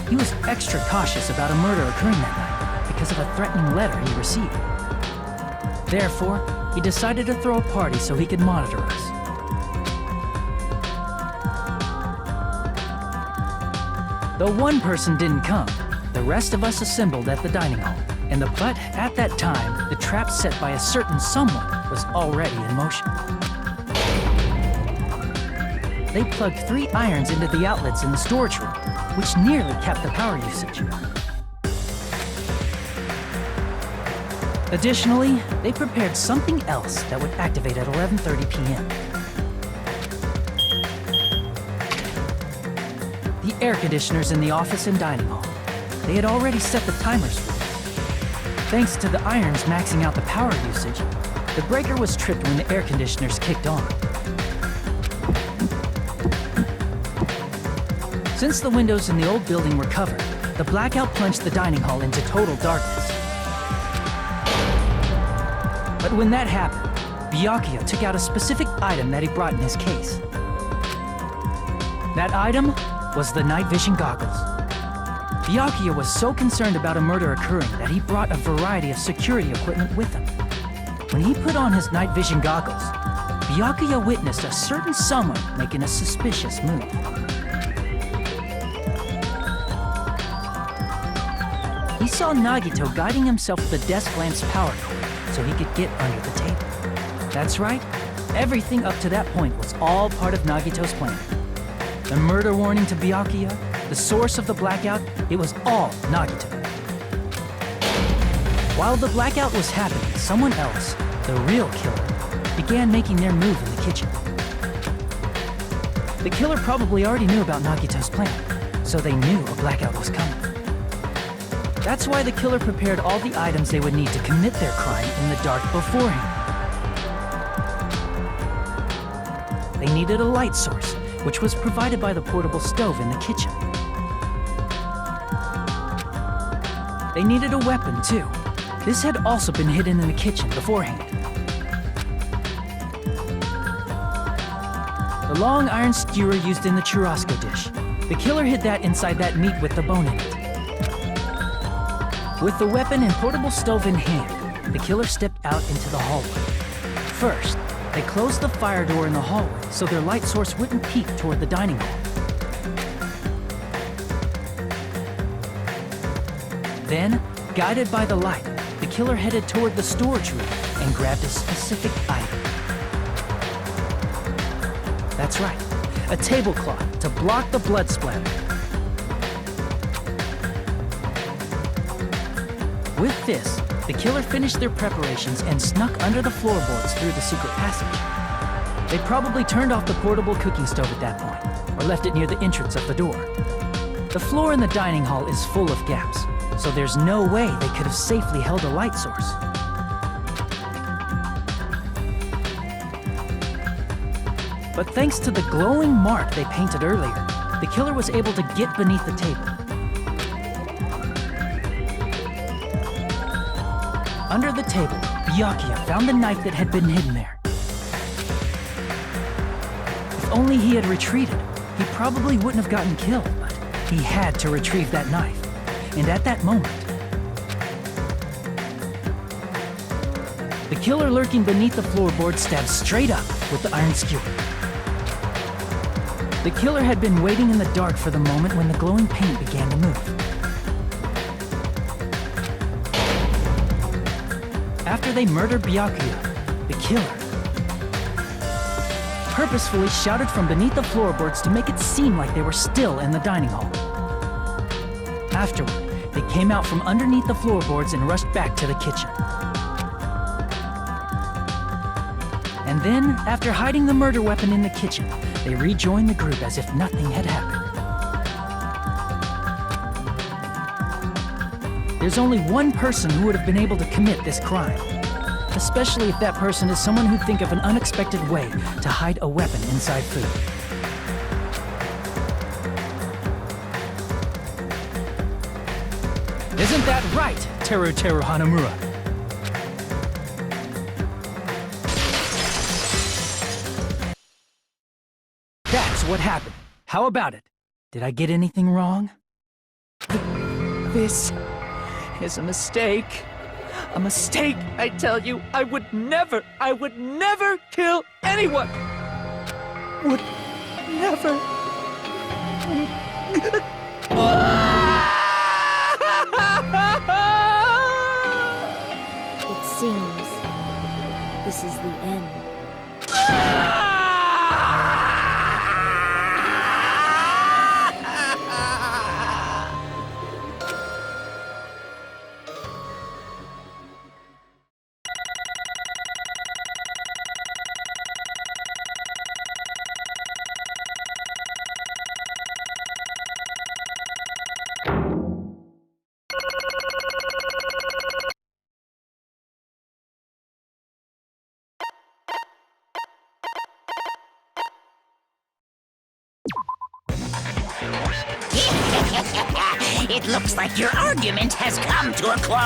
He was extra cautious about a murder occurring that night because of a threatening letter he received. Therefore, he decided to throw a party so he could monitor us. Though one person didn't come, the rest of us assembled at the dining hall. But at that time, the trap set by a certain someone was already in motion. They plugged 3 irons into the outlets in the storage room, which nearly capped the power usage. Additionally, they prepared something else that would activate at 11:30 p.m. The air conditioners in the office and dining hall. They had already set the timers for it. Thanks to the irons maxing out the power usage, the breaker was tripped when the air conditioners kicked on. Since the windows in the old building were covered, the blackout plunged the dining hall into total darkness. But when that happened, Byakuya took out a specific item that he brought in his case. That item was the night vision goggles. Byakuya was so concerned about a murder occurring that he brought a variety of security equipment with him. When he put on his night vision goggles, Byakuya witnessed a certain someone making a suspicious move. He saw Nagito guiding himself with the desk lamp's power cord so he could get under the table. That's right, everything up to that point was all part of Nagito's plan. The murder warning to Byakuya, the source of the blackout, it was all Nagito. While the blackout was happening, someone else, the real killer, began making their move in the kitchen. The killer probably already knew about Nagito's plan, so they knew a blackout was coming. That's why the killer prepared all the items they would need to commit their crime in the dark beforehand. They needed a light source, which was provided by the portable stove in the kitchen. They needed a weapon, too. This had also been hidden in the kitchen beforehand. The long iron skewer used in the churrasco dish. The killer hid that inside that meat with the bone in it. With the weapon and portable stove in hand, the killer stepped out into the hallway. First, they closed the fire door in the hallway so their light source wouldn't peek toward the dining hall. Then, guided by the light, the killer headed toward the storage room and grabbed a specific item. That's right, a tablecloth to block the blood splatter. With this, the killer finished their preparations and snuck under the floorboards through the secret passage. They probably turned off the portable cooking stove at that point, or left it near the entrance of the door. The floor in the dining hall is full of gaps, so there's no way they could have safely held a light source. But thanks to the glowing mark they painted earlier, the killer was able to get beneath the table. Under the table, Byakuya found the knife that had been hidden there. If only he had retreated, he probably wouldn't have gotten killed, but he had to retrieve that knife. And at that moment, the killer lurking beneath the floorboard stabbed straight up with the iron skewer. The killer had been waiting in the dark for the moment when the glowing paint began to move. After they murdered Byakuya, the killer purposefully shouted from beneath the floorboards to make it seem like they were still in the dining hall. Afterward, they came out from underneath the floorboards and rushed back to the kitchen. And then, after hiding the murder weapon in the kitchen, they rejoined the group as if nothing had happened. There's only one person who would have been able to commit this crime, especially if that person is someone who'd think of an unexpected way to hide a weapon inside food. Isn't that right, Teru Hanamura? That's what happened. How about it? Did I get anything wrong? This is a mistake. A mistake, I tell you. I would never kill anyone. Would never. It seems this is the end. It looks like your argument has come to a close.